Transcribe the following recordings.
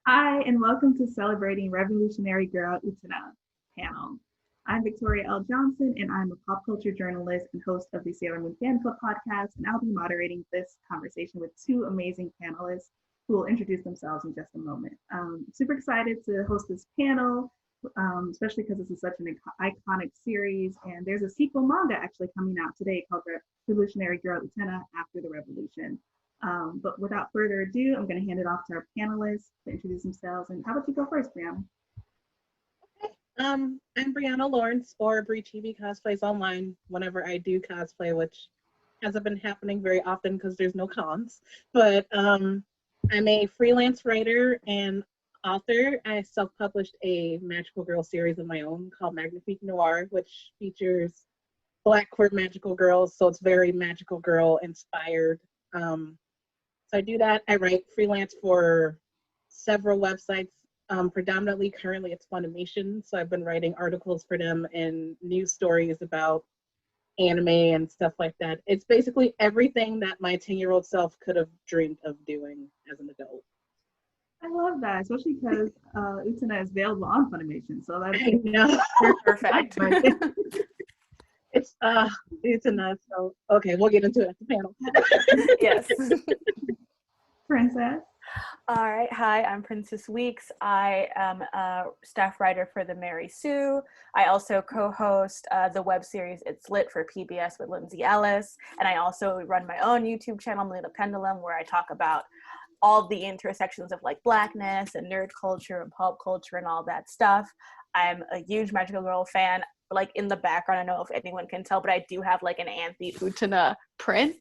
Hi, and welcome to Celebrating Revolutionary Girl Utena panel. I'm Victoria L. Johnson, and I'm a pop culture journalist and host of the Sailor Moon Fan Club podcast, and I'll be moderating this conversation with two amazing panelists who will introduce themselves in just a moment. Super excited to host this panel, especially because this is such an iconic series, and there's a sequel manga actually coming out today called Revolutionary Girl Utena After the Revolution. But without further ado, I'm going to hand it off to our panelists to introduce themselves. And how about you go first, Briana? I'm Briana Lawrence, or Bree TV Cosplays Online whenever I do cosplay, which hasn't been happening very often because there's no cons. But I'm a freelance writer and author. I self-published a magical girl series of my own called magnifiqueNOIR, which features Black queer magical girls. So it's very magical girl inspired. So I do that. I write freelance for several websites. Predominantly, currently, it's Funimation. So I've been writing articles for them and news stories about anime and stuff like that. It's basically everything that my 10-year-old self could have dreamed of doing as an adult. I love that, especially because Utena is available on Funimation. So that's perfect. It's Utena. So okay, we'll get into it at the panel. Yes. Princess. All right. Hi, I'm Princess Weeks. I am a staff writer for the Mary Sue. I also co-host the web series It's Lit for PBS with Lindsay Ellis. And I also run my own YouTube channel, Melina Pendulum, where I talk about all the intersections of like Blackness and nerd culture and pop culture and all that stuff. I'm a huge Magical Girl fan. Like in the background, I don't know if anyone can tell, but I do have like an Anthy Utena print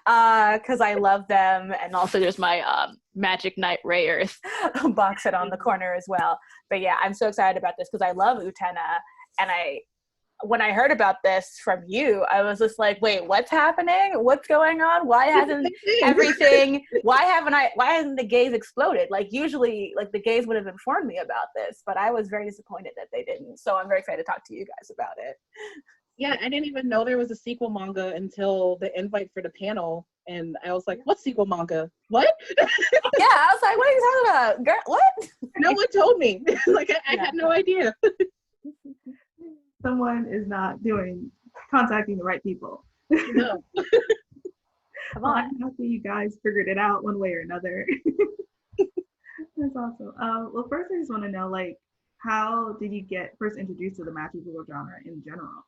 because I love them. And also there's my Magic Knight Ray Earth box set on the corner as well. But yeah, I'm so excited about this because I love Utena. And when I heard about this from you, I was just like, wait, what's happening? What's going on? Why hasn't the gays exploded? Like usually like the gays would have informed me about this, but I was very disappointed that they didn't. So I'm very excited to talk to you guys about it. Yeah, I didn't even know there was a sequel manga until the invite for the panel. And I was like, what sequel manga? What? Yeah, I was like, what are you talking about? Girl, what? No one told me. Like I had no idea. Someone is not contacting the right people. No. Come on. I'm happy you guys figured it out one way or another. That's awesome. Well, first I just want to know, like, how did you get first introduced to the magical girl genre in general?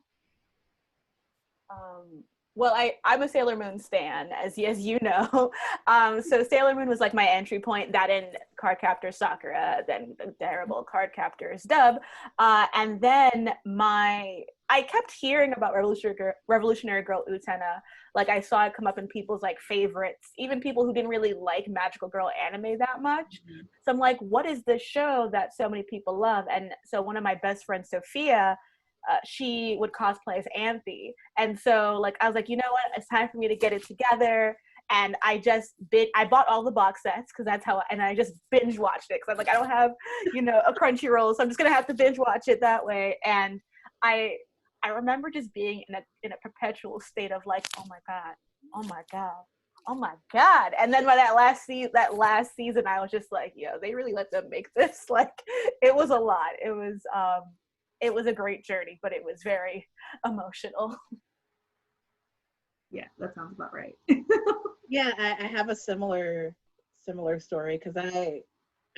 Well, I'm a Sailor Moon stan, as you know. So Sailor Moon was like my entry point, that in Cardcaptor Sakura, then the terrible Cardcaptors dub. And then I kept hearing about Revolutionary Girl Utena. Like I saw it come up in people's like favorites, even people who didn't really like magical girl anime that much. Mm-hmm. So I'm like, what is this show that so many people love? And so one of my best friends, Sophia, she would cosplay as Anthy. And so like I was like, you know what, it's time for me to get it together. And I bought all the box sets because that's how, and I just binge watched it because I'm like, I don't have, a Crunchyroll, so I'm just gonna have to binge watch it that way. And I remember just being in a perpetual state of like, oh my god, oh my god, oh my god. And then by that last season, I was just like, they really let them make this. Like, it was a lot. It was a great journey, but it was very emotional. Yeah, that sounds about right. Yeah, I have a similar story because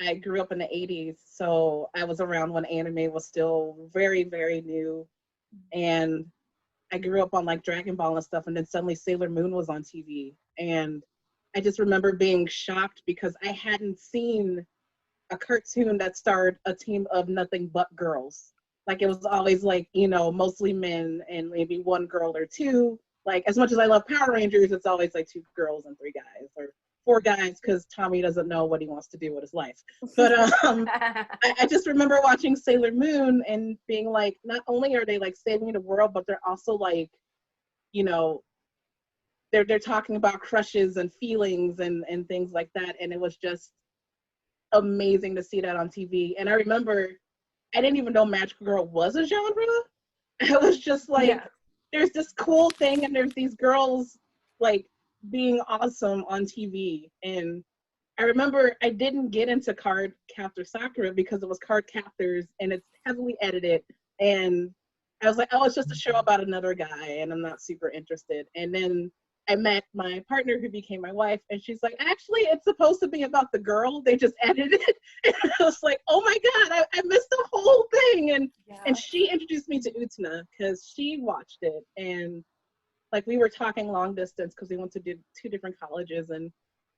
I grew up in the 80s, so I was around when anime was still very, very new. And I grew up on like Dragon Ball and stuff, and then suddenly Sailor Moon was on TV. And I just remember being shocked because I hadn't seen a cartoon that starred a team of nothing but girls. Like it was always like, mostly men and maybe one girl or two. Like as much as I love Power Rangers, it's always like 2 girls and 3 guys or 4 guys because Tommy doesn't know what he wants to do with his life. But I just remember watching Sailor Moon and being like, not only are they like saving the world, but they're also like, they're talking about crushes and feelings and things like that. And it was just amazing to see that on TV. And I remember I didn't even know magical girl was a genre. I was just like, there's this cool thing and there's these girls like being awesome on TV. And I remember I didn't get into Card Captor Sakura because it was Card Captors and it's heavily edited. And I was like, oh, it's just a show about another guy and I'm not super interested. And then I met my partner who became my wife and she's like, actually, it's supposed to be about the girl. They just edited it. And I was like, oh my God, I missed the whole thing. And she introduced me to Utena because she watched it. And like we were talking long distance because we went to do 2 different colleges and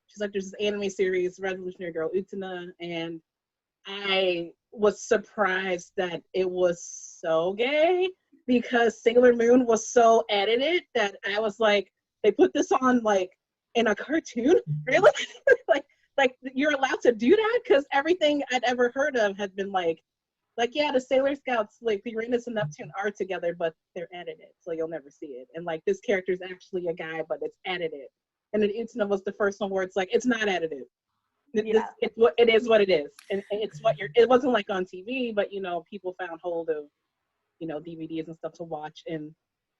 she's like, there's this anime series, Revolutionary Girl Utena, and I was surprised that it was so gay because Sailor Moon was so edited that I was like, they put this on like in a cartoon? Really? like you're allowed to do that? Because everything I'd ever heard of had been like, yeah, the Sailor Scouts, like Uranus and Neptune are together, but they're edited, so you'll never see it. And like this character is actually a guy, but it's edited. And then Utena was the first one where it's like, it's not edited. It is what it is. And it's what it wasn't like on TV, but you know, people found hold of, you know, DVDs and stuff to watch. And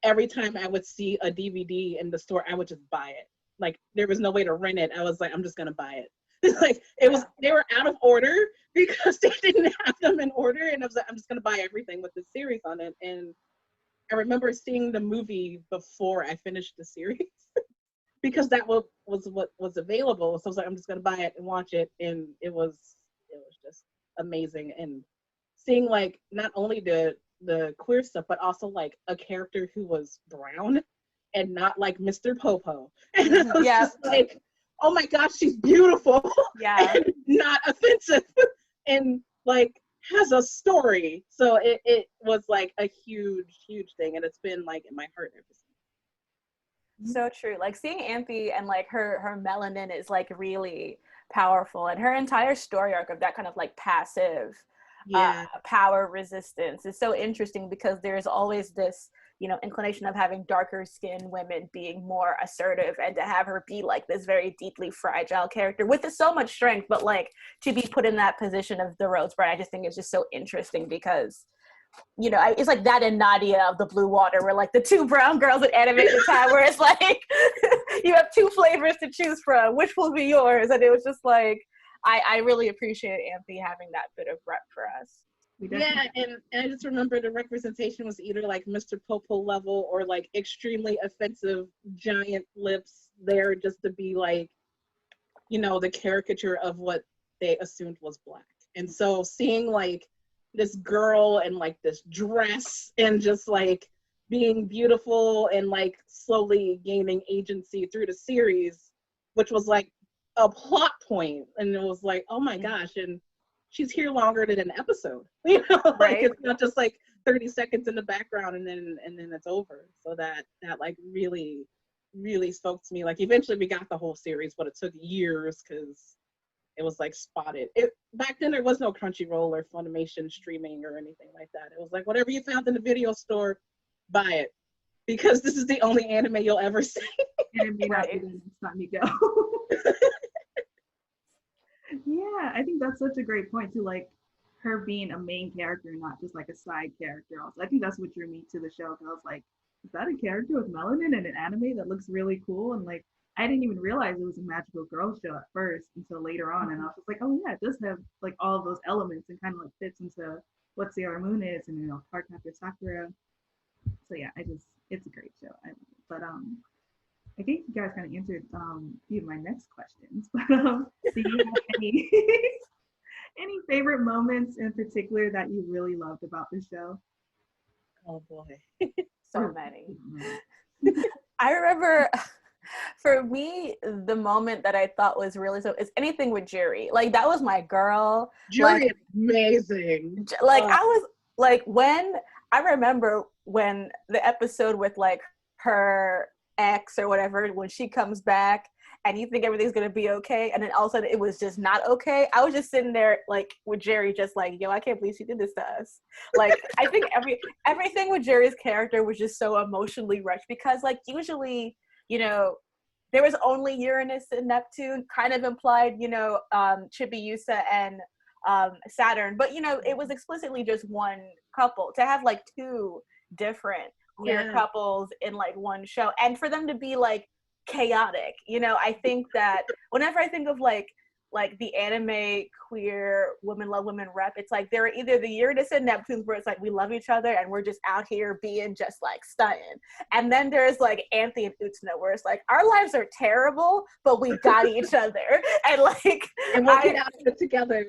every time I would see a DVD in the store, I would just buy it. Like there was no way to rent it. I was like, I'm just gonna buy it. Like they were out of order because they didn't have them in order. And I was like, I'm just gonna buy everything with this series on it. And I remember seeing the movie before I finished the series. Because that was what was available. So I was like, I'm just gonna buy it and watch it. And it was just amazing. And seeing like not only the queer stuff, but also like a character who was brown and not like Mr. Popo. And I was just like, oh my gosh, she's beautiful. Yeah. And not offensive. And like has a story. So it was like a huge, huge thing. And it's been like in my heart ever since. So true. Like seeing Anthy and like her melanin is like really powerful, and her entire story arc of that kind of like passive power resistance is so interesting because there's always this, you know, inclination of having darker skinned women being more assertive, and to have her be like this very deeply fragile character with so much strength, but like to be put in that position of the Rose Bride, I just think it's just so interesting because, you know, it's like that and Nadia of the Blue Water, where like the 2 brown girls in animated time, where it's like you have 2 flavors to choose from, which will be yours? And it was just like, I really appreciate Anthy having that bit of rep for us. Yeah, and I just remember the representation was either like Mr. Popo level or like extremely offensive giant lips there just to be like, you know, the caricature of what they assumed was Black. And so seeing like this girl in like this dress and just like being beautiful and like slowly gaining agency through the series, which was like a plot point. And it was like, oh my gosh, and she's here longer than an episode. You know, like right? It's not just like 30 seconds in the background and then it's over. So that like really, really spoke to me. Like eventually we got the whole series, but it took years because it was like spotted. Back then there was no Crunchyroll or Funimation streaming or anything like that. It was like whatever you found in the video store, buy it, because this is the only anime you'll ever see. And it may not be the next time you go. Yeah, I think that's such a great point too. Like her being a main character, not just like a side character. Also, I think that's what drew me to the show. Because I was like, is that a character with melanin in an anime that looks really cool? And like, I didn't even realize it was a magical girl show at first until later on. And I was just like, oh yeah, it does have like all of those elements and kind of like fits into what Sailor Moon is and, you know, Card Captor Sakura. So yeah, it's a great show. But I think you guys kind of answered a few of my next questions. But do you have any any favorite moments in particular that you really loved about the show? Oh boy, so many. I remember. For me, the moment that I thought was really so is anything with Juri. Like that was my girl. Juri is amazing. Like I was like when I remember when the episode with like her ex or whatever, when she comes back and you think everything's gonna be okay, and then all of a sudden it was just not okay. I was just sitting there like with Juri, just like, yo, I can't believe she did this to us. Like I think everything with Juri's character was just so emotionally rushed because like usually, you know, there was only Uranus and Neptune, kind of implied, you know, Chibiusa and Saturn. But, you know, it was explicitly just one couple. To have, like, 2 different queer couples in, like, one show. And for them to be, like, chaotic, you know, I think that whenever I think of, like like the anime queer women love women rep. It's like there are either the Uranus and Neptunes where it's like we love each other and we're just out here being just like stunning, and then there's like Anthy and Utena where it's like our lives are terrible but we got each other, and like and we'll get out of it together.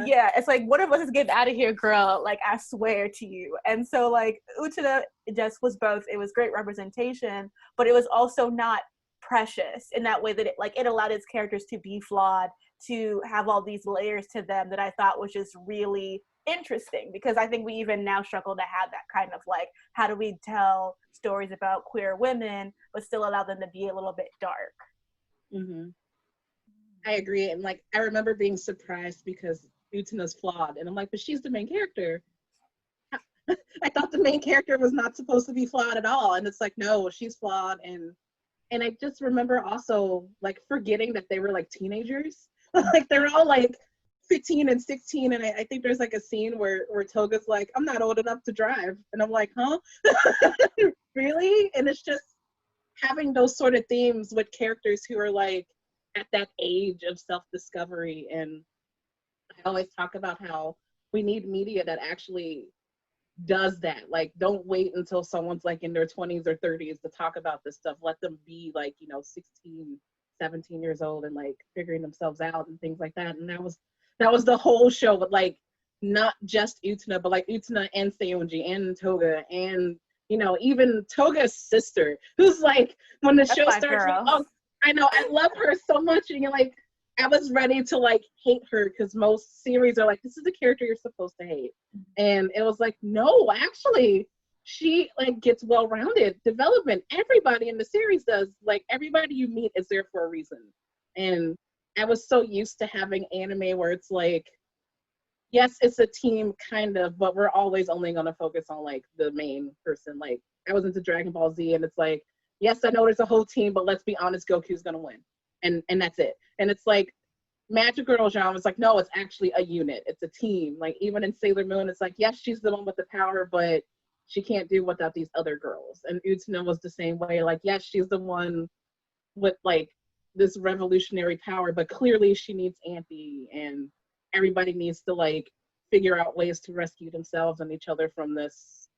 Yeah, it's like one of us is getting out of here, girl, like I swear to you. And so like Utena just was both, it was great representation, but it was also not precious in that way that it allowed its characters to be flawed, to have all these layers to them that I thought was just really interesting, because I think we even now struggle to have that kind of like, how do we tell stories about queer women but still allow them to be a little bit dark. Mm-hmm. I agree. And like I remember being surprised because Utena's flawed, and I'm like, but she's the main character. I thought the main character was not supposed to be flawed at all, and it's like, no, she's flawed. And I just remember also like forgetting that they were like teenagers. Like they're all like 15 and 16, and I think there's like a scene where Toga's like, I'm not old enough to drive, and I'm like, huh? Really? And it's just having those sort of themes with characters who are like at that age of self-discovery. And I always talk about how we need media that actually does that. Like, don't wait until someone's like in their 20s or 30s to talk about this stuff. Let them be like, 16, 17 years old and like figuring themselves out and things like that. And that was the whole show, but like not just Utena, but like Utena and Seonji and Toga, and even Toga's sister, who's like, when the show starts, like, oh, I know, I love her so much, and you're like, I was ready to like hate her because most series are like, this is the character you're supposed to hate. And it was like, no, actually, she like gets well-rounded development. Everybody in the series does. Like everybody you meet is there for a reason. And I was so used to having anime where it's like, yes, it's a team kind of, but we're always only going to focus on like the main person. Like I was into Dragon Ball Z, and it's like, yes, I know there's a whole team, but let's be honest, Goku's going to win. And that's it. And it's like Magic Girl genre is like, no, it's actually a unit. It's a team. Like even in Sailor Moon, it's like, yes, she's the one with the power, but she can't do without these other girls. And Utena was the same way. Like, yes, she's the one with like this revolutionary power, but clearly she needs Anthy, and everybody needs to like figure out ways to rescue themselves and each other from this,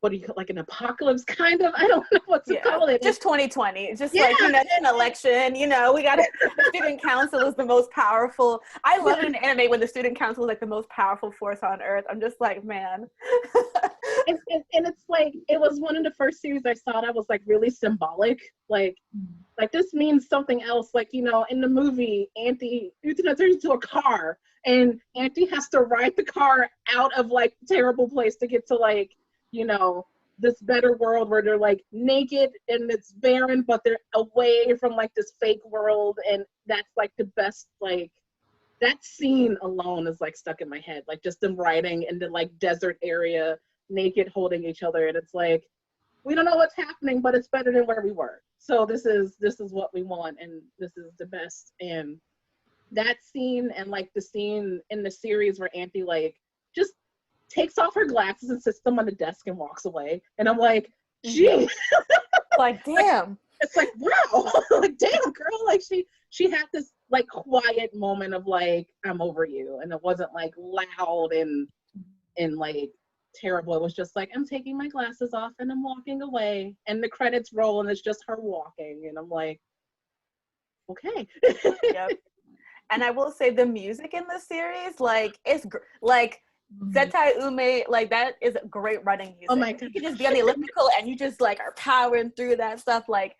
what do you call, like an apocalypse kind of? I don't know what to call it. Just 2020. Just like, it's an election, we got it. The student council is the most powerful. I love it in anime when the student council is like the most powerful force on earth. I'm just like, man. and it's like, it was one of the first series I saw that was like really symbolic. Like this means something else. Like, in the movie, Utena turns into a car, and Anthy has to ride the car out of like terrible place to get to like, this better world where they're like naked and it's barren, but they're away from like this fake world. And that's like the best, like that scene alone is like stuck in my head. Like just them riding in the like desert area, naked, holding each other. And it's like, we don't know what's happening, but it's better than where we were. So this is what we want, and this is the best. And that scene, and like the scene in the series where Anthy like just takes off her glasses and sits them on the desk and walks away. And I'm like, gee. Like, damn. It's like, wow. Like, damn, girl. Like, she had this, like, quiet moment of, like, I'm over you. And it wasn't, like, loud and like, terrible. It was just like, I'm taking my glasses off and I'm walking away. And the credits roll and it's just her walking. And I'm like, okay. Yep. And I will say the music in this series, like, it's, like, Zetai Ume, like that is great running music. Oh my God. You can just be on the elliptical and you just like are powering through that stuff. Like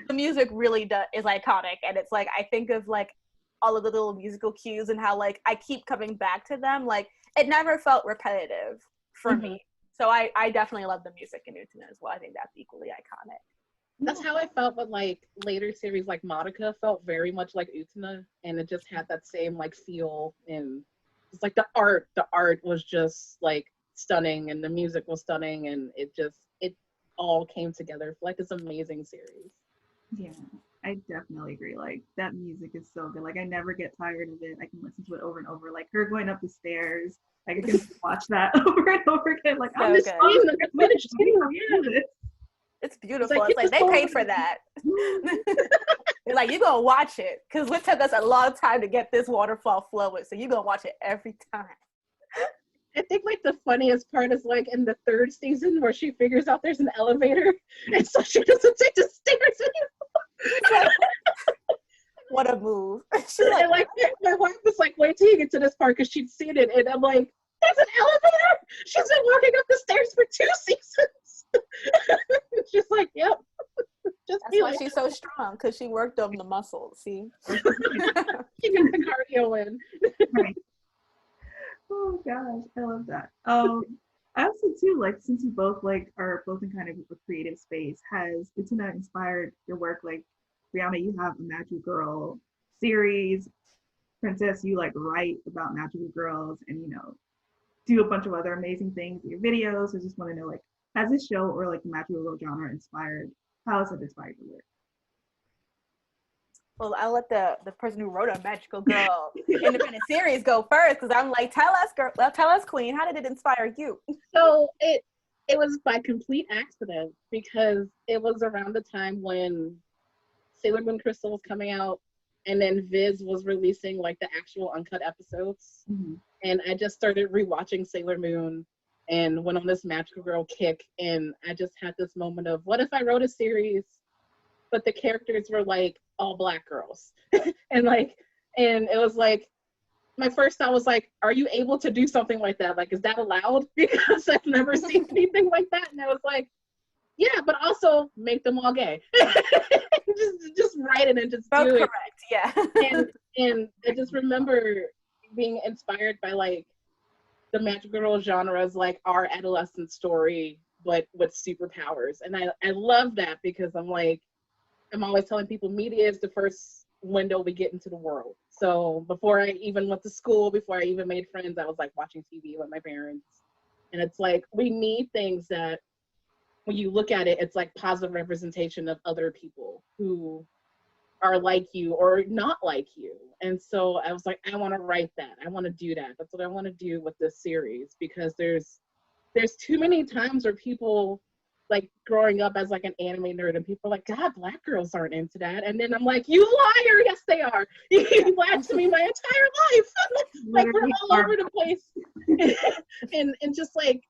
the music really is iconic, and it's like I think of like all of the little musical cues and how like I keep coming back to them. Like it never felt repetitive for me. So I definitely love the music in Utena as well. I think that's equally iconic. That's how I felt with like later series like Madoka felt very much like Utena, and it just had that same like feel. And it's like the art was just like stunning, and the music was stunning, and it all came together for like this amazing series. Yeah, I definitely agree. Like that music is so good. Like I never get tired of it. I can listen to it over and over. Like her going up the stairs, I can watch that over and over again. Like I'm just It's beautiful. It's like they paid for that. They're like, you're gonna watch it because it took us a long time to get this waterfall flowing, so you're gonna watch it every time. I think like the funniest part is like in the third season where she figures out there's an elevator and so she doesn't take the stairs anymore. What a move. She's like my wife was like, wait till you get to this part because she'd seen it, and I'm like, there's an elevator? She's been walking up the stairs for 2 seasons. She's like, yep. Just That's why she's so strong, because she worked on the muscles, see? She got the cardio in. Right. Oh gosh, I love that. I also too, like, since you both like are both in kind of a creative space, has Utena inspired your work? Like, Briana, you have a Magical Girl series. Princess, you like write about magical girls and do a bunch of other amazing things in your videos. I just want to know, like, has this show or like the magical girl genre inspired? How has it inspired your work? Well, I'll let the person who wrote a Magical Girl independent series go first, because I'm like, tell us, girl, tell us, queen, how did it inspire you? So it was by complete accident, because it was around the time when Sailor Moon Crystal was coming out, and then Viz was releasing like the actual uncut episodes. Mm-hmm. And I just started rewatching Sailor Moon and went on this Magical Girl kick, and I just had this moment of, what if I wrote a series but the characters were like all Black girls? and it was like, my first thought was like, are you able to do something like that? Like, is that allowed? Because I've never seen anything like that. And I was like, yeah, but also make them all gay. just write it and just do it. Correct, yeah. and I just remember being inspired by like the magical girl genres, like our adolescent story, but with superpowers. And I love that, because I'm always telling people media is the first window we get into the world. So before I even went to school, before I even made friends, I was like watching TV with my parents. And it's like, we need things that, when you look at it, it's like positive representation of other people who are like you or not like you. And so I was like, I want to write that. I want to do that. That's what I want to do with this series, because there's too many times where people, like, growing up as like an anime nerd, and people are like, God, Black girls aren't into that. And then I'm like, you liar, yes they are. You lied to me my entire life. Like, we're all over the place. and just like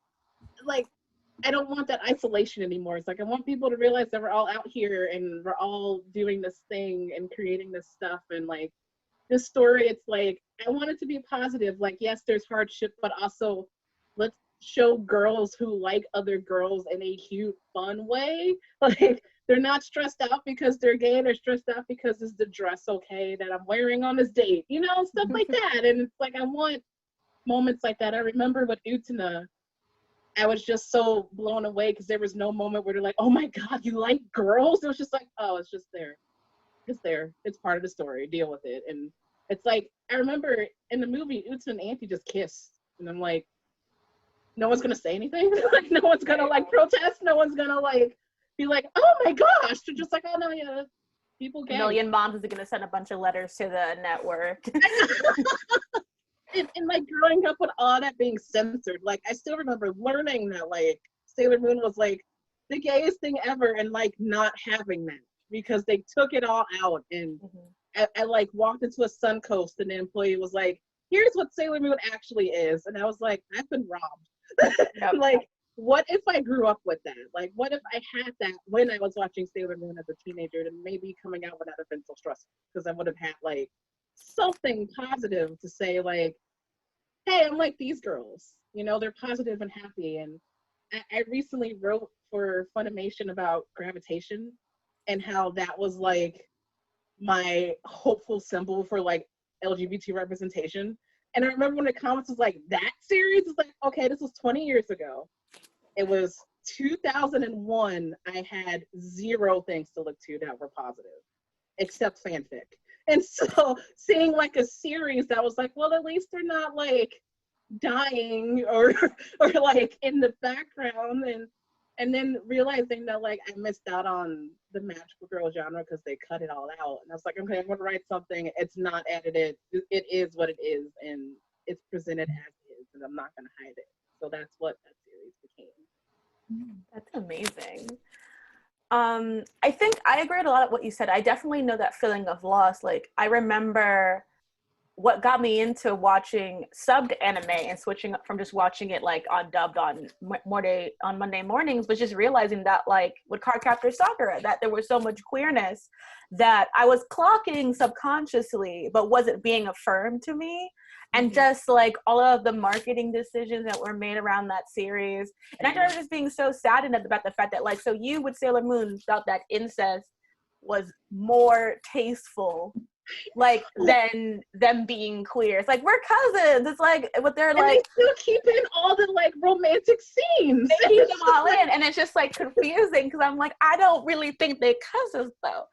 I don't want that isolation anymore. It's like, I want people to realize that we're all out here and we're all doing this thing and creating this stuff. And like this story, it's like, I want it to be positive. Like, yes, there's hardship, but also let's show girls who like other girls in a cute, fun way. Like, they're not stressed out because they're gay. They're stressed out because it's the dress okay that I'm wearing on this date, stuff like that. And it's like, I want moments like that. I remember with Utena, I was just so blown away, because there was no moment where they're like, oh my God, you like girls? It was just like, oh, it's just there. It's there. It's part of the story. Deal with it. And it's like, I remember in the movie, Utena and Anthy just kissed. And I'm like, no one's going to say anything? Like, no one's going to like protest? No one's going to like be like, oh my gosh. They're just like, oh no, yeah, people gay. A million moms is going to send a bunch of letters to the network. And like growing up with all that being censored, like I still remember learning that like Sailor Moon was like the gayest thing ever, and like not having that, because they took it all out. And I like walked into a Suncoast, and the employee was like, here's what Sailor Moon actually is. And I was like, I've been robbed. Yep. Like, what if I grew up with that? Like, what if I had that when I was watching Sailor Moon as a teenager, and maybe coming out would not have been so stressful, because I would have had like something positive to say, like, hey, I'm like these girls, they're positive and happy. And I recently wrote for Funimation about gravitation, and how that was like my hopeful symbol for like LGBT representation. And I remember when the comments was like, that series is like, okay, this was 20 years ago. It was 2001. I had 0 things to look to that were positive, except fanfic. And so seeing like a series that was like, well, at least they're not like dying or like in the background, and then realizing that like I missed out on the magical girl genre because they cut it all out. And I was like, okay, I'm gonna write something. It's not edited. It is what it is, and it's presented as it is, and I'm not gonna hide it. So that's what that series became. That's amazing. I think I agree with a lot of what you said. I definitely know that feeling of loss. Like, I remember what got me into watching subbed anime and switching up from just watching it like on dubbed on Monday mornings was just realizing that, like, with Cardcaptor Sakura, that there was so much queerness that I was clocking subconsciously but wasn't being affirmed to me. And just like all of the marketing decisions that were made around that series, and I remember just being so saddened about the fact that, like, so you with Sailor Moon felt that incest was more tasteful, like, than them being queer. It's like, we're cousins. It's like, but they're like, they still keep in all the like romantic scenes. They keep them all in, and it's just like confusing because I'm like, I don't really think they're cousins though.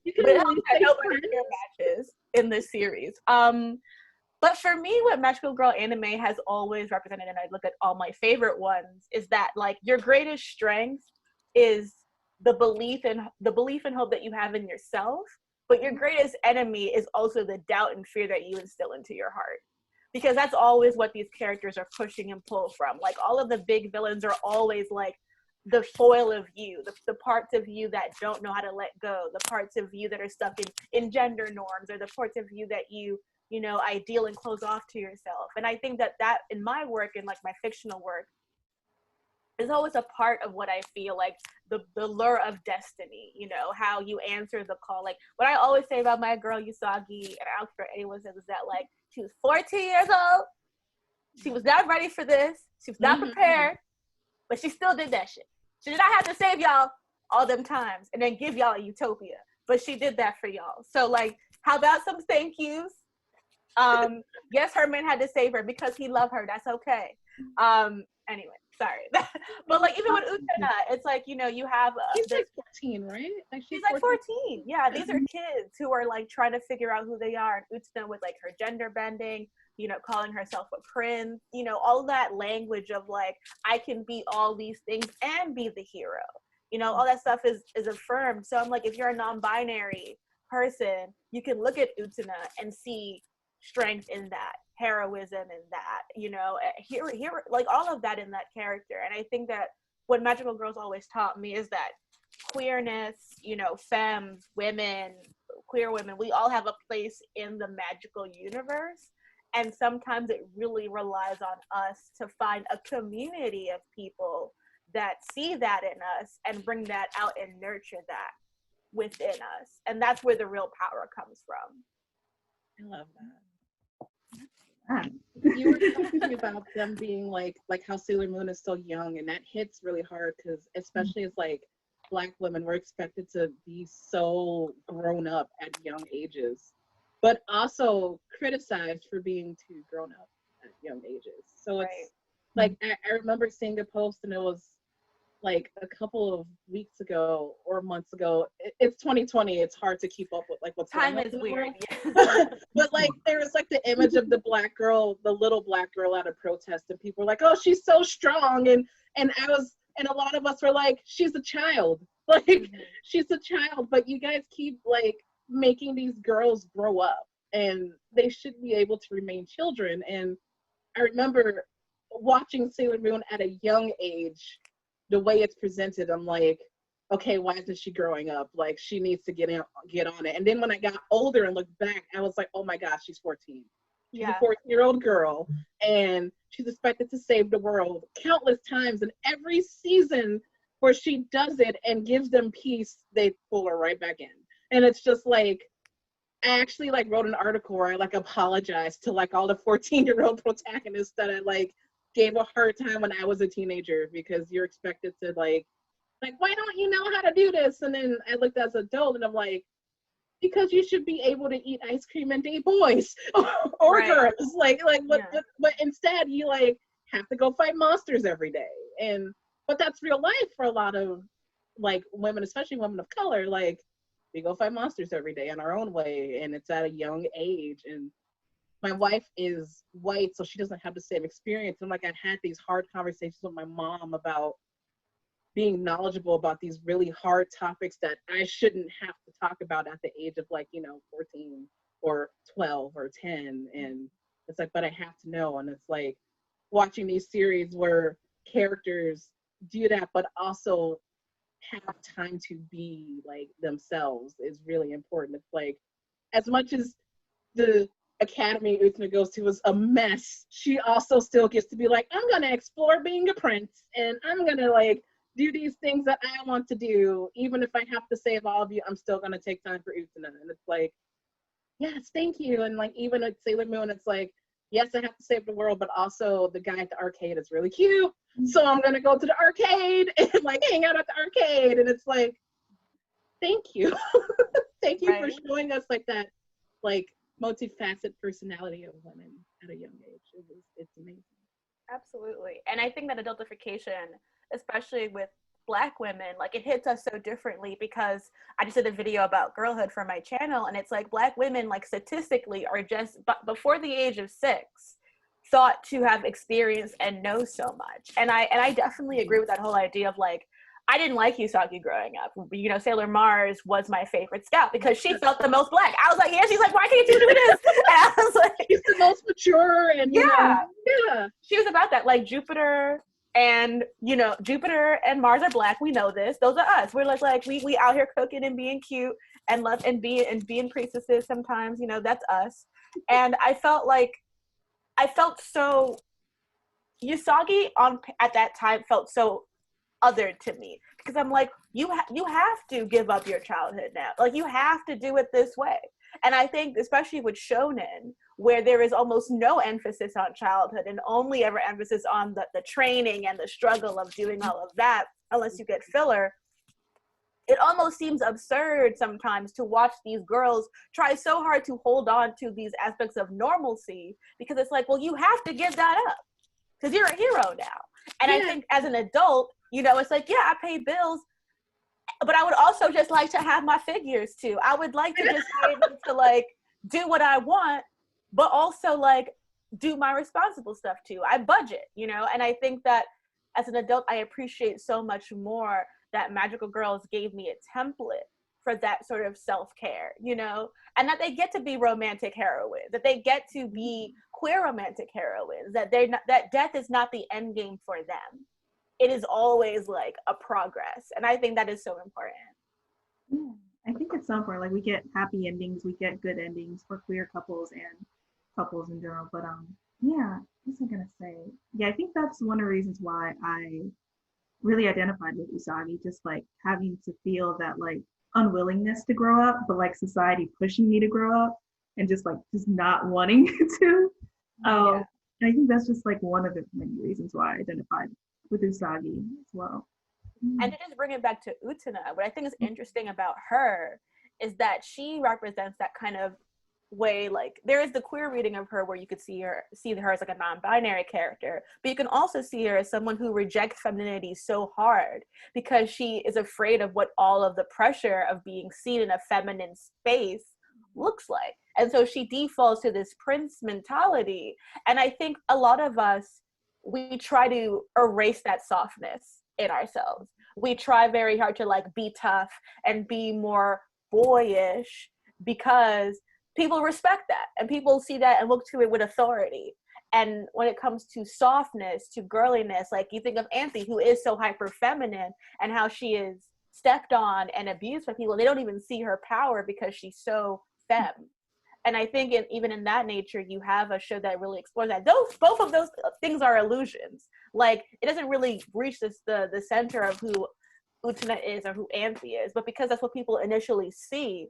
You can but really I know matches in this series. But for me, what Magical Girl anime has always represented, and I look at all my favorite ones, is that, like, your greatest strength is the belief and hope that you have in yourself, but your greatest enemy is also the doubt and fear that you instill into your heart. Because that's always what these characters are pushing and pull from. Like, all of the big villains are always like the foil of you, the parts of you that don't know how to let go, the parts of you that are stuck in gender norms, or the parts of you that you know, ideal and close off to yourself. And I think that in my work and like my fictional work is always a part of what I feel like the lure of destiny, you know, how you answer the call. Like, what I always say about my girl Usagi, and I don't care what anyone says, is that, like, she was 14 years old, she was not ready for this, she was not prepared, but she still did that shit. She did not have to save y'all all them times and then give y'all a utopia, but she did that for y'all. So, like, how about some thank yous? Yes, her man had to save her because he loved her. That's okay. Anyway, sorry. But, like, even with Utena, it's like, you know, you have she's like 14, right? Like, she's like 14. Yeah, these are kids who are like trying to figure out who they are. And Utena with like her gender bending, you know, calling herself a prince, you know, all that language of like, I can be all these things and be the hero. You know, all that stuff is affirmed. So I'm like, if you're a non-binary person, you can look at Utena and see strength in that, heroism in that, you know, here like all of that in that character. And I think that what Magical Girls always taught me is that queerness, you know, femmes, women, queer women, we all have a place in the magical universe. And sometimes it really relies on us to find a community of people that see that in us and bring that out and nurture that within us. And that's where the real power comes from. I love that. You were talking about them being like how Sailor Moon is so young, and that hits really hard because especially as like Black women, we're expected to be so grown up at young ages, but also criticized for being too grown up at young ages. So it's like I remember seeing a post, and it was like a couple of weeks ago or months ago. It's 2020. It's hard to keep up with like what's time going is on weird. But like there was like the image of the Black girl, the little Black girl at a protest, and people were like, oh, she's so strong, and a lot of us were like, she's a child. Like, she's a child, but you guys keep like making these girls grow up, and they should be able to remain children. And I remember watching Sailor Moon at a young age, the way it's presented, I'm like, okay, why isn't she growing up? Like, she needs to get on it. And then when I got older and looked back, I was like, oh my gosh, she's 14. She's a 14-year-old girl, and she's expected to save the world countless times. And every season where she does it and gives them peace, they pull her right back in. And it's just like, I actually like wrote an article where I like apologized to like all the 14-year-old protagonists that I like gave a hard time when I was a teenager, because you're expected to like, why don't you know how to do this? And then I looked as an adult and I'm like, because you should be able to eat ice cream and date boys or girls. But instead you like have to go fight monsters every day. But that's real life for a lot of like women, especially women of color. Like, we go fight monsters every day in our own way, and it's at a young age. And my wife is white, so she doesn't have the same experience. And like, I had these hard conversations with my mom about being knowledgeable about these really hard topics that I shouldn't have to talk about at the age of like, 14 or 12 or 10. And it's like, but I have to know. And it's like watching these series where characters do that, but also have time to be like themselves is really important. It's like, as much as the academy Utena goes to is a mess, she also still gets to be like, I'm gonna explore being a prince, and I'm gonna like do these things that I want to do. Even if I have to save all of you, I'm still gonna take time for Utena. And it's like, yes, thank you. And like, even at Sailor Moon, it's like, yes, I have to save the world, but also the guy at the arcade is really cute. So I'm gonna go to the arcade and like hang out at the arcade. And it's like, thank you. Thank you for showing us like that, like multifaceted personality of women at a young age. It's amazing. Absolutely. And I think that adultification, especially with Black women, like it hits us so differently, because I just did a video about girlhood for my channel, and it's like Black women, like statistically, are just before the age of 6 thought to have experienced and know so much. And I definitely agree with that whole idea of like, I didn't like Usagi growing up. You know, Sailor Mars was my favorite scout because she felt the most Black. I was like, yeah, she's like, why can't you do this? And I was like, she's the most mature, and yeah. Yeah. She was about that, like Jupiter and, you know, Jupiter and Mars are Black. We know this. Those are us. We're like we out here cooking and being cute and love and being priestesses sometimes, you know, that's us. And I felt so Usagi at that time felt so othered to me, because I'm like, you have to give up your childhood now. Like, you have to do it this way. And I think, especially with shonen, where there is almost no emphasis on childhood and only ever emphasis on the training and the struggle of doing all of that, unless you get filler, it almost seems absurd sometimes to watch these girls try so hard to hold on to these aspects of normalcy, because it's like, well, you have to give that up because you're a hero now. And I think as an adult, you know, it's like, yeah, I pay bills, but I would also just like to have my figures too. I would like to just be able to like do what I want, but also like do my responsible stuff too. I budget, you know, and I think that as an adult, I appreciate so much more that Magical Girls gave me a template for that sort of self-care, you know, and that they get to be romantic heroines, that they get to be queer romantic heroines, that that death is not the end game for them. It is always like a progress. And I think that is so important. Yeah, I think it's so important. Like, we get happy endings, we get good endings for queer couples and couples in general. But yeah, what was I gonna say? Yeah, I think that's one of the reasons why I really identified with Usagi, just like having to feel that like unwillingness to grow up, but like society pushing me to grow up and just not wanting to. Yeah. And I think that's just like one of the many reasons why I identified with Usagi as well. And to just bring it back to Utena, what I think is interesting about her is that she represents that kind of way, like there is the queer reading of her where you could see her as like a non-binary character, but you can also see her as someone who rejects femininity so hard because she is afraid of what all of the pressure of being seen in a feminine space looks like. And so she defaults to this prince mentality. And I think a lot of us, we try to erase that softness in ourselves. We try very hard to like be tough and be more boyish because people respect that and people see that and look to it with authority. And when it comes to softness, to girliness, like you think of Anthy, who is so hyper feminine, and how she is stepped on and abused by people. They don't even see her power because she's so femme. And I think even in that nature, you have a show that really explores that. Both of those things are illusions. Like, it doesn't really reach the center of who Utena is or who Anthy is, but because that's what people initially see,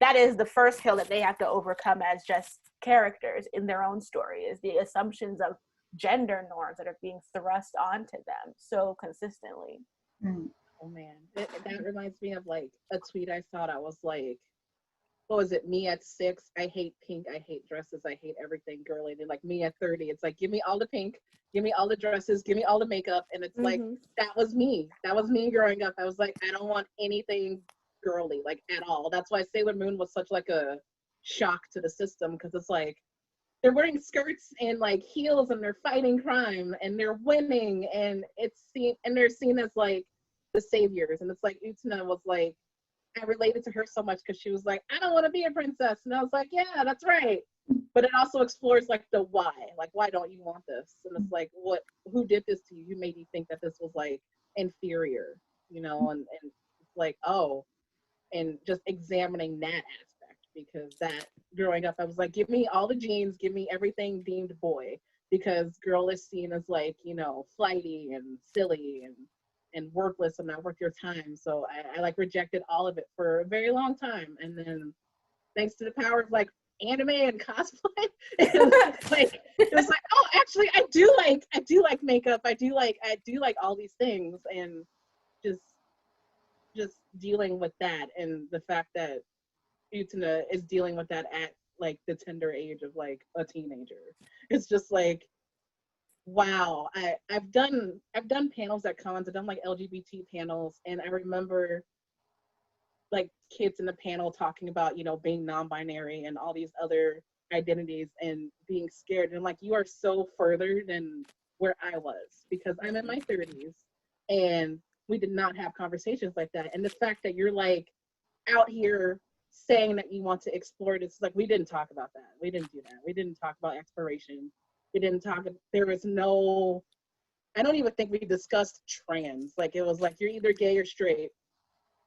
that is the first hill that they have to overcome as just characters in their own story, is the assumptions of gender norms that are being thrust onto them so consistently. Oh man, that reminds me of like a tweet I saw that was like, what was it, me at 6, I hate pink, I hate dresses, I hate everything girly. And then like me at 30, it's like, give me all the pink, give me all the dresses, give me all the makeup. And it's like, that was me growing up. I was like, I don't want anything girly, like at all. That's why Sailor Moon was such like a shock to the system, because it's like, they're wearing skirts and like heels and they're fighting crime and they're winning, and they're seen as like the saviors. And it's like, Utena was like, I related to her so much because she was like, I don't want to be a princess. And I was like, yeah, that's right. But it also explores like the why. Like, why don't you want this? And it's like, who did this to you? Who made you think that this was like inferior? and it's like, oh, and just examining that aspect, because that growing up, I was like, give me all the genes, give me everything deemed boy, because girl is seen as like, flighty and silly and worthless and not worth your time. So I like rejected all of it for a very long time. And then thanks to the power of like anime and cosplay, it was like, oh, actually I do like makeup. I do like all these things, and just dealing with that, and the fact that Utena is dealing with that at like the tender age of like a teenager. It's just like, wow. I've done panels at cons. I've done like LGBT panels, and I remember like kids in the panel talking about being non-binary and all these other identities and being scared. And I'm like, you are so further than where I was, because I'm in my 30s and we did not have conversations like that. And the fact that you're like out here saying that you want to explore this, like, we didn't talk about that. We didn't do that. We didn't talk about exploration. We didn't talk. There was no, I don't even think we discussed trans. Like, it was like, you're either gay or straight,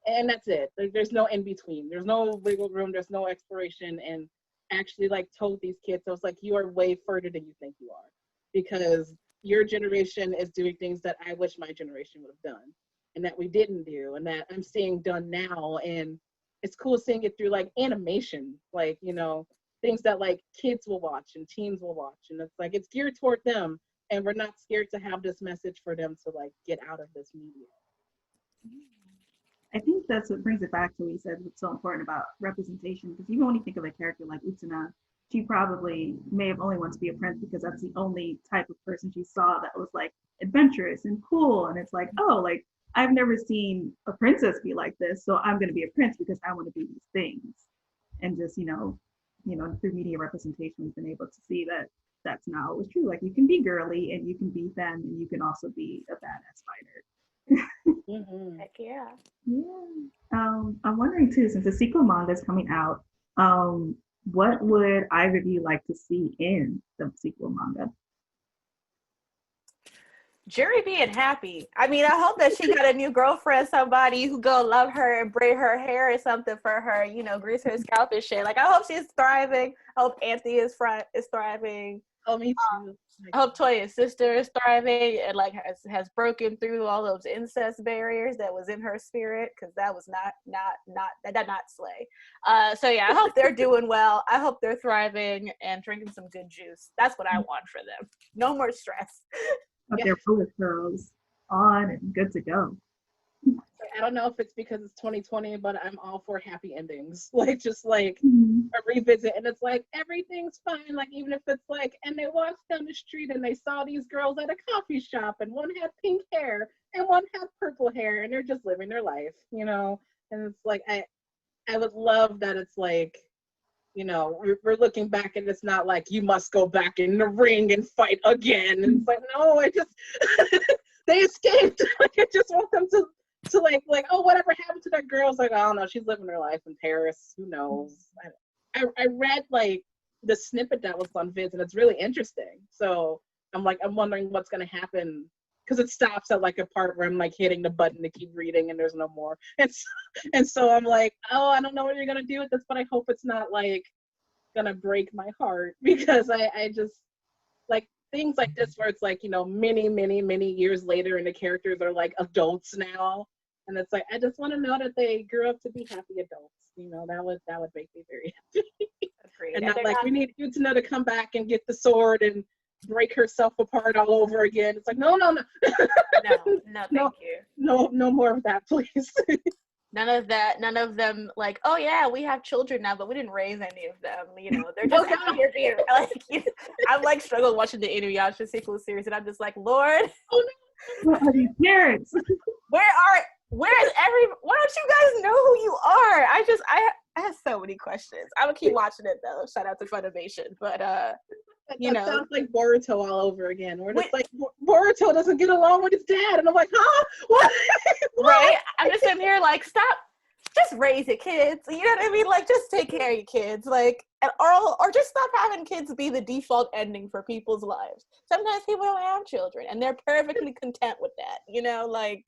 and that's it. There's no in between. There's no wiggle room. There's no exploration. And actually like told these kids, I was like, you are way further than you think you are, because your generation is doing things that I wish my generation would have done and that we didn't do, and that I'm seeing done now. And it's cool seeing it through like animation, like, things that like kids will watch and teens will watch. And it's like, it's geared toward them. And we're not scared to have this message for them to like get out of this media. I think that's what brings it back to what you said, what's so important about representation. Because even when you think of a character like Utena, she probably may have only wanted to be a prince because that's the only type of person she saw that was like adventurous and cool. And it's like, oh, like I've never seen a princess be like this, so I'm going to be a prince because I want to be these things. And just through media representation, we've been able to see that that's not always true. Like, you can be girly and you can be femme and you can also be a badass fighter. Mm-hmm. Heck yeah. Yeah. I'm wondering too, since the sequel manga is coming out, what would either of you like to see in the sequel manga? Jerry being happy. I mean, I hope that she got a new girlfriend, somebody who go love her and braid her hair or something for her, grease her scalp and shit. Like, I hope she's thriving. I hope Anthy is thriving. Oh, me too. I hope Toya's sister is thriving and like has broken through all those incest barriers that was in her spirit, because that was that did not slay. So yeah, I hope they're doing well. I hope they're thriving and drinking some good juice. That's what I want for them. No more stress. But they're bullet girls on and good to go. I don't know if it's because it's 2020, but I'm all for happy endings. Like, just like a revisit, and it's like everything's fine. Like, even if it's like, and they walked down the street and they saw these girls at a coffee shop, and one had pink hair and one had purple hair, and they're just living their life, And it's like, I would love that. It's like, we're looking back and it's not like you must go back in the ring and fight again. And it's like, no, I just they escaped. Like, I just want them to like, oh, whatever happened to that girl? It's like, I don't know, she's living her life in Paris. Who knows? I read like the snippet that was on Viz, and it's really interesting. So I'm wondering what's gonna happen, because it stops at like a part where I'm like hitting the button to keep reading and there's no more. And so I'm like, oh, I don't know what you're gonna do with this, but I hope it's not like gonna break my heart, because I just like things like this where it's like, many years later and the characters are like adults now. And it's like, I just want to know that they grew up to be happy adults. That would make me very happy. Agreed. And not like, we need Utena to come back and get the sword and break herself apart all over again. It's like, no. No, thank you. No more of that, please. None of that. None of them like, oh yeah, we have children now, but we didn't raise any of them. They're just out here being like. I'm like struggling watching the Inuyasha sequel series, and I'm just like, Lord, what are these parents? Where is why don't you guys know who you are? I have so many questions. I'm gonna keep watching it though. Shout out to Funimation, but that sounds like Boruto all over again. We're just like, Boruto doesn't get along with his dad, and I'm like, huh? What? Right? I'm just sitting here like, stop, just raise your kids. You know what I mean? Like, just take care of your kids, like, or just stop having kids be the default ending for people's lives. Sometimes people don't have children, and they're perfectly content with that. Like,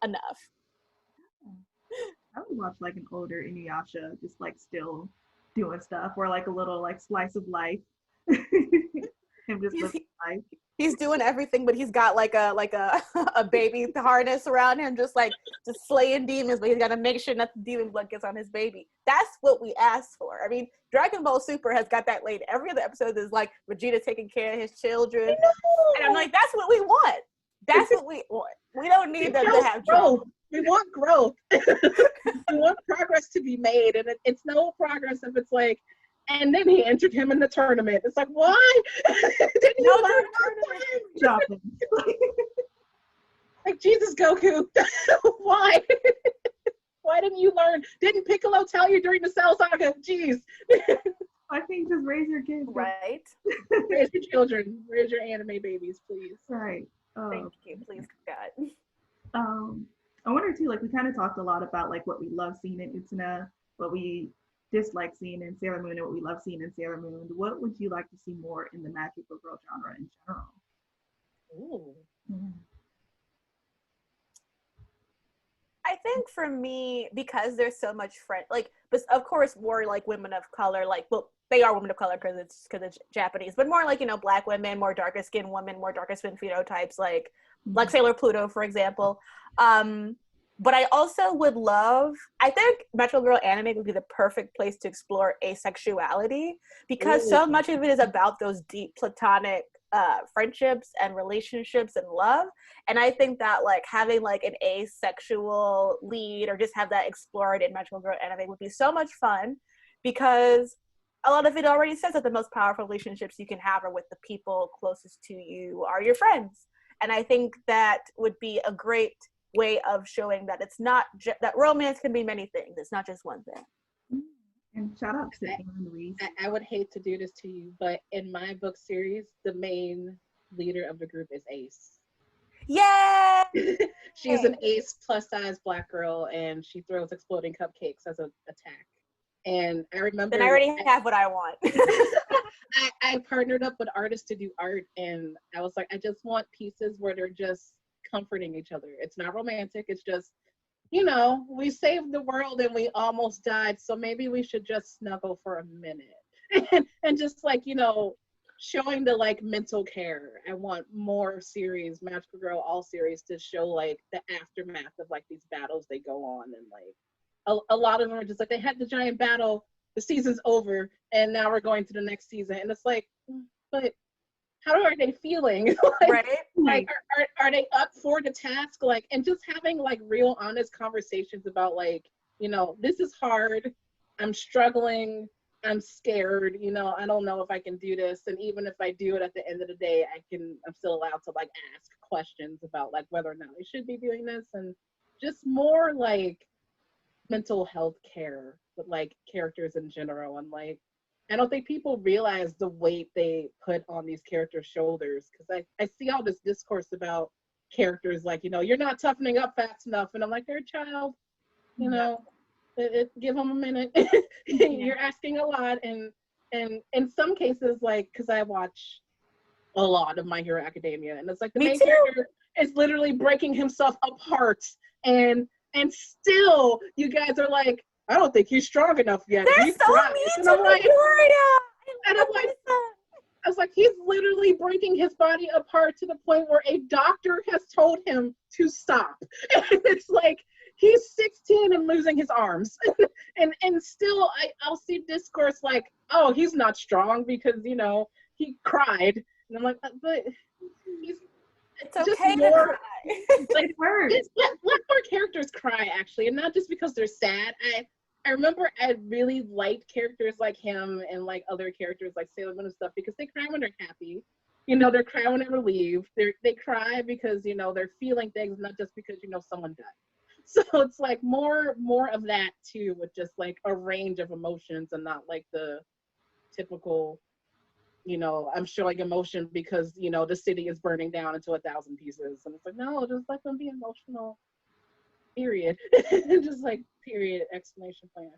enough. I would watch like an older Inuyasha just like still doing stuff, or like a little like slice of life. Him just living life. He's doing everything, but he's got like a a baby harness around him, just slaying demons, but he's got to make sure that the demon blood gets on his baby. That's what we asked for. I mean, Dragon Ball Super has got that laid. Every other episode is like Vegeta taking care of his children, and I'm like, that's what we want. That's what we want. We don't need them to have growth. We want growth. We want progress to be made, and it's no progress if it's like, and then he entered him in the tournament. It's like, why? Didn't you learn Shopping. Like, Jesus, Goku, why? Why didn't you learn? Didn't Piccolo tell you during the Cell Saga? Jeez. I think just raise your kids. Right. Raise your children. Raise your anime babies, please. Right. Thank you. Please, God. I wonder too, like we kind of talked a lot about like what we love seeing in Utena, what we dislike seeing in Sailor Moon, and what we love seeing in Sailor Moon. What would you like to see more in the magical girl genre in general? Ooh. Yeah. I think for me, because there's so much like, but of course more like women of color, like, well, they are women of color because it's Japanese, but more like, Black women, more darker skinned women, more darker skinned phenotypes, like Sailor Pluto, for example. But I also would love, I think Metro Girl anime would be the perfect place to explore asexuality, because so much of it is about those deep platonic friendships and relationships and love. And I think that like having like an asexual lead, or just have that explored in Metro Girl anime, would be so much fun, because a lot of it already says that the most powerful relationships you can have are with the people closest to you, are your friends. And I think that would be a great way of showing that it's not that romance can be many things. It's not just one thing. And shout out to Anne Louise. I would hate to do this to you, but in my book series, the main leader of the group is Ace. Yeah. She's an Ace plus size Black girl, and she throws exploding cupcakes as an attack. And I remember. Then I already have what I want. I partnered up with artists to do art, and I was like, I just want pieces where they're just comforting each other. It's not romantic. It's just, we saved the world and we almost died, so maybe we should just snuggle for a minute. and just like, showing the like mental care. I want more series, Magical Girl all series, to show like the aftermath of like these battles they go on, and like a lot of them are just like, they had the giant battle, the season's over, and now we're going to the next season. And it's like, but how are they feeling? Like, right? Like, are they up for the task? Like, and just having like real honest conversations about like, this is hard. I'm struggling. I'm scared. I don't know if I can do this. And even if I do it, at the end of the day, I'm still allowed to like ask questions about like whether or not I should be doing this, and just more like mental health care with like characters in general. And like, I don't think people realize the weight they put on these characters' shoulders, because I see all this discourse about characters like, you're not toughening up fast enough, and I'm like, they're a child, give them a minute. You're asking a lot. And in some cases, like, because I watch a lot of My Hero Academia, and it's like the main character is literally breaking himself apart, and still you guys are like, I don't think he's strong enough yet. They're he's so trying. mean And to I'm like, Victoria. and I'm like, I was like, he's literally breaking his body apart to the point where a doctor has told him to stop. And it's like, he's 16 and losing his arms. and still I'll see discourse like, oh, he's not strong because, he cried. And I'm like, but it's okay to cry. Like, let more characters cry, actually, and not just because they're sad. I remember I really liked characters like him and like other characters like Sailor Moon and stuff, because they cry when they're happy. They're crying when they're relieved. They cry because, they're feeling things, not just because, someone died. So it's like more of that too, with just like a range of emotions, and not like the typical, I'm showing emotion because, the city is burning down into 1,000 pieces. And it's like, no, just let them be emotional, period. Just like, period, exclamation point.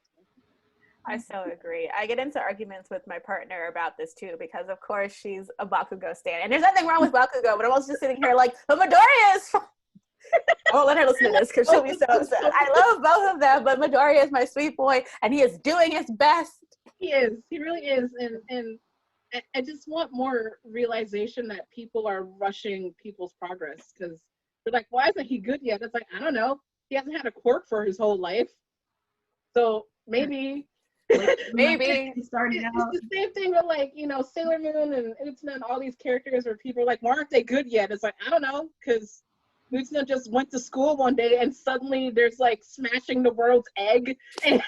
I so agree. I get into arguments with my partner about this too, because of course she's a Bakugo stan. And there's nothing wrong with Bakugo, but I'm also just sitting here like, but Midoriya is I won't let her listen to this because she'll be so upset. I love both of them, but Midoriya is my sweet boy, and he is doing his best. He is. He really is. And I just want more realization that people are rushing people's progress because they're like, why isn't he good yet? It's like, I don't know. He hasn't had a quirk for his whole life. So maybe maybe starting out. It's the same thing with like, you know, Sailor Moon and Utena and all these characters where people are like, why aren't they good yet? It's like, I don't know, because Utena just went to school one day and suddenly there's like smashing the world's egg and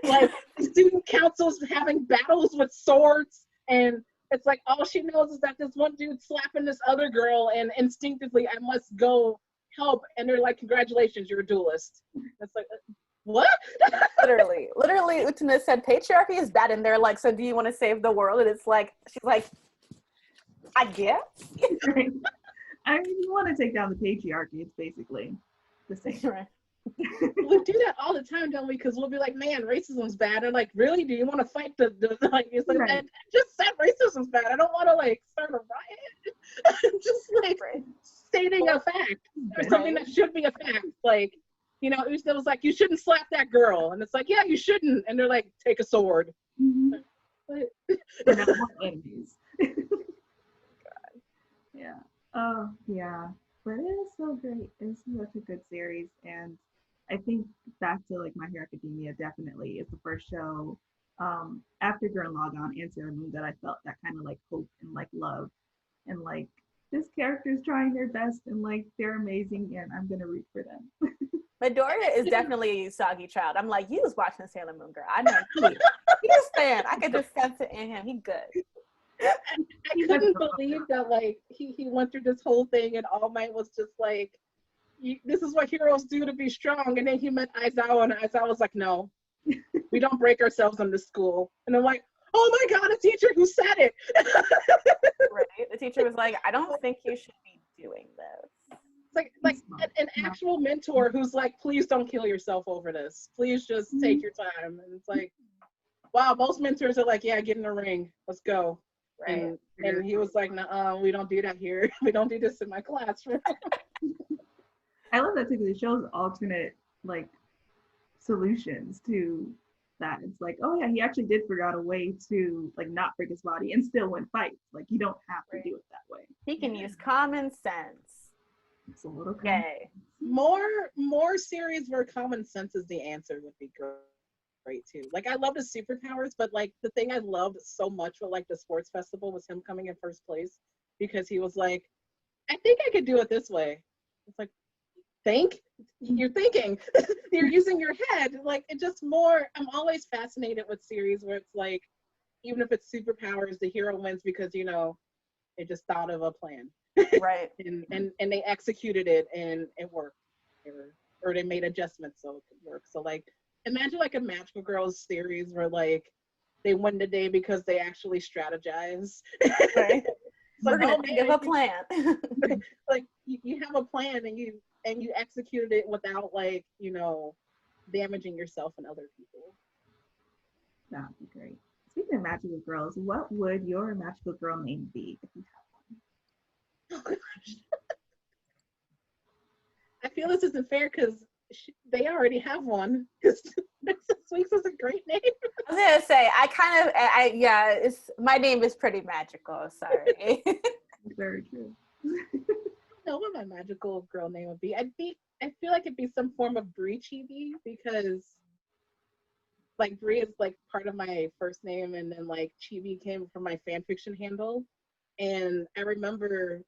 like the student council's having battles with swords and it's like all she knows is that this one dude slapping this other girl and instinctively I must go help and they're like, congratulations, you're a duelist. It's like, what? literally Utena said patriarchy is bad, and they're like, so do you want to save the world? And it's like, she's like, I guess. Right. I mean, you want to take down the patriarchy, it's basically the same. Right. We do that all the time, don't we? Because we'll be like, man, racism's bad. And like, really? Do you want to fight the like, it's like, Right. I just said racism's bad. I don't want to like start a riot. I'm just like stating a fact or something that should be a fact. Like, you know, it was like, you shouldn't slap that girl. And it's like, yeah, you shouldn't. And they're like, take a sword. Mm-hmm. We're not more enemies. God. Yeah. Oh, yeah. But it is so great. It's such a good series. And I think back to like My Hero Academia definitely is the first show after Gurren Lagann and Sailor Moon that I felt that kind of like hope and like love and like this character's trying their best and like they're amazing and I'm gonna root for them. Midoriya is definitely Soggy Child. I'm like, you was watching Sailor Moon, girl. I know he's a fan. I could just sense it in him. He good. I couldn't believe that like he went through this whole thing and All Might was just like, this is what heroes do to be strong. And then he met Aizawa and Aizawa was like, no, we don't break ourselves in this school. And I'm like, oh my God, a teacher who said it. Right. The teacher was like, I don't think you should be doing this. It's like an actual mentor who's like, please don't kill yourself over this. Please just take your time. And it's like, wow, most mentors are like, yeah, get in the ring. Let's go. Right. And he was like, nah, we don't do that here. We don't do this in my classroom. I love that too because it shows alternate like solutions to that. It's like, oh yeah, he actually did figure out a way to like not break his body and still win fights. Like you don't have to do it that way. He can use common sense. It's a little yay. More series where common sense is the answer would be great too. Like I love his superpowers, but like the thing I loved so much with like the sports festival was him coming in first place because he was like, I think I could do it this way. It's like, you're thinking, you're using your head. Like it just more, I'm always fascinated with series where it's like, even if it's superpowers, the hero wins because, you know, they just thought of a plan. Right. and they executed it and it worked. Or they made adjustments so it could work. So like, imagine like a Magical Girls series where like they win the day because they actually strategize. Right. We're gonna think of a plan. Like you have a plan and you executed it without like, you know, damaging yourself and other people. That would be great. Speaking of magical girls, what would your magical girl name be if you have one? Oh gosh. I feel this isn't fair because they already have one. Because Princess Weeks is a great name. I was gonna say, it's my name is pretty magical. Sorry. Very true. I don't know what my magical girl name would be. I feel like it'd be some form of Brie Chibi because like Brie is like part of my first name and then like Chibi came from my fan fiction handle. And I remember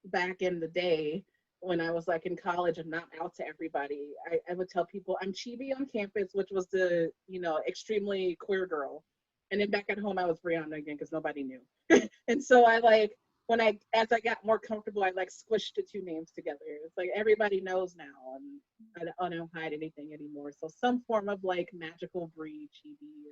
back in the day when I was like in college and not out to everybody, I would tell people I'm Chibi on campus, which was the, you know, extremely queer girl. And then back at home, I was Briana again because nobody knew. And so I like, as I got more comfortable, I like squished the two names together. It's like everybody knows now and I don't hide anything anymore. So some form of like magical Brie, Chibi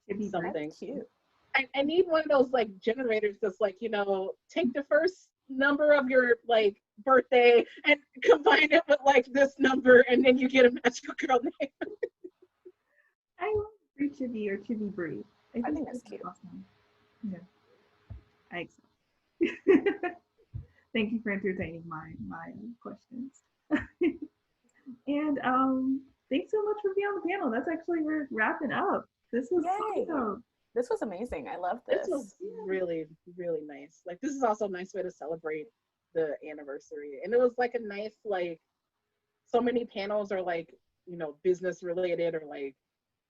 or something. Cute. I need one of those like generators that's like, you know, take the first number of your like birthday and combine it with like this number and then you get a magical girl name. I love Brie Chibi or Chibi Brie. I think that's cute. Awesome. Yeah. I accept. Thank you for entertaining my questions. And thanks so much for being on the panel. That's actually, we're wrapping up. This was Yay. so dope. This was amazing. I love This this. was really, really nice. Like, this is also a nice way to celebrate the anniversary. And it was like a nice, like, so many panels are like, you know, business related or like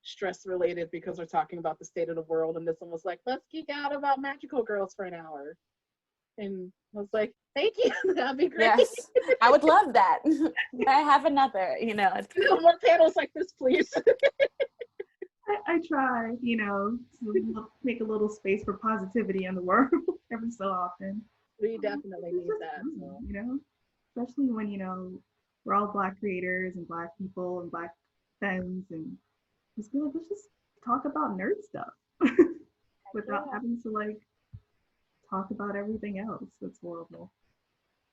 stress related because we're talking about the state of the world. And this one was like, let's geek out about magical girls for an hour. And I was like, thank you. That'd be great. Yes, I would love that. I have another, More panels like this, please. I try, to make a little space for positivity in the world every so often. We definitely need that. So. Especially when, we're all Black creators and Black people and Black femmes, and just be like, let's just talk about nerd stuff without having to like talk about everything else. That's horrible.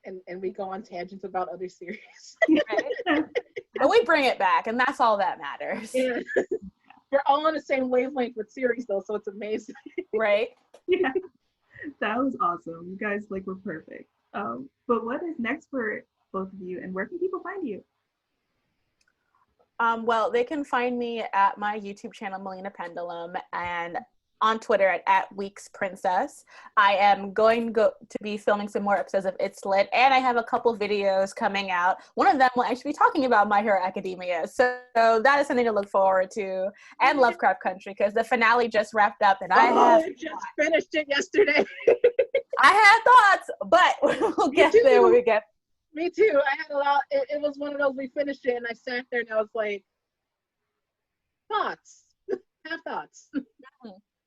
And we go on tangents about other series. Right? But we bring it back, and that's all that matters. Yeah. We're all on the same wavelength with series, though, so it's amazing. Right? Yeah, that was awesome. You guys were perfect. But what is next for both of you, and where can people find you? Well, they can find me at my YouTube channel, Melina Pendulum, and on Twitter at Weeks Princess. I am going to be filming some more episodes of It's Lit, and I have a couple videos coming out. One of them will actually be talking about My Hero Academia, so that is something to look forward to, and Lovecraft Country, because the finale just wrapped up, and I just finished it yesterday. I had thoughts, but we'll get there when we get. Me too. I had a lot. It was one of those, we finished it, and I sat there and I was like, thoughts. Have thoughts.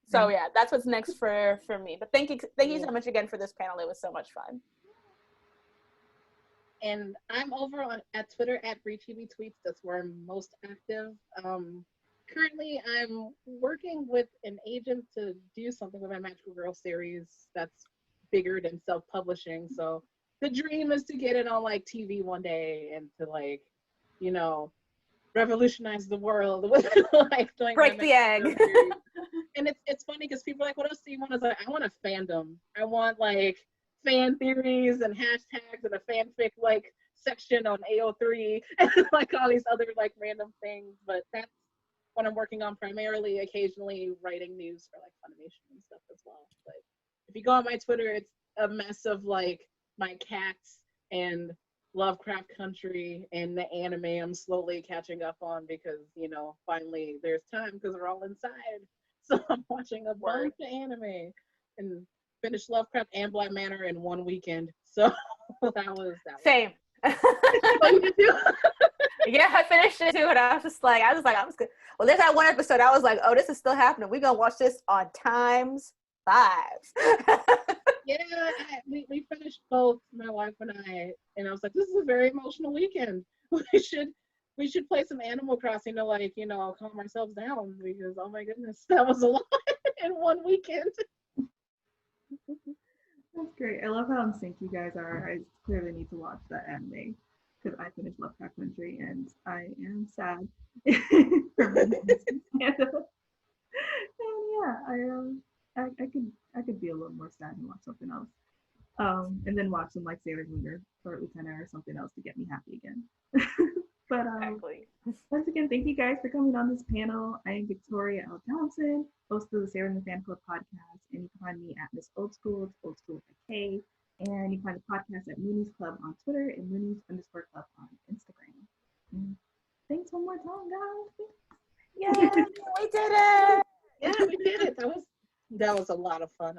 So yeah, that's what's next for me. But thank you so much again for this panel. It was so much fun. And I'm over at Twitter at @BreachTVTweets. That's where I'm most active. Currently, I'm working with an agent to do something with my Magical Girl series that's bigger than self-publishing. So the dream is to get it on like TV one day and to revolutionize the world with doing break the egg. And it's funny because people are like, what else do you want? I want a fandom. I want fan theories and hashtags and a fanfic section on AO3 and all these other random things. But that's what I'm working on primarily, occasionally writing news for Funimation and stuff as well. But if you go on my Twitter, it's a mess of my cats and Lovecraft Country and the anime I'm slowly catching up on because, finally there's time because we're all inside. So I'm watching a bunch of anime and finished Lovecraft and Black Manor in one weekend. So that was same. Oh, you did too? Yeah, I finished it too, and I was good. Well, there's that one episode I was like, oh, this is still happening. We're gonna watch this on times 5. Yeah, we finished both, my wife and I was like, this is a very emotional weekend. We should play some Animal Crossing to calm ourselves down because oh my goodness, that was a lot in one weekend. That's great. I love how in sync you guys are. I clearly need to watch that anime because I finished Lovecraft Country and I am sad. And yeah, I could be a little more sad and watch something else. And then watch some Sailor Moon or Girl Utena or something else to get me happy again. But exactly. Once again, thank you guys for coming on this panel. I am Victoria L. Johnson, host of the Sailor Moon Fan Club podcast, and you can find me at Miss Old School. It's Old School with a K. And you can find the podcast at Moonies Club on Twitter and Moonies_Club on Instagram. And thanks one more time, guys. Yeah, we did it. Yeah, we did it. That was a lot of fun.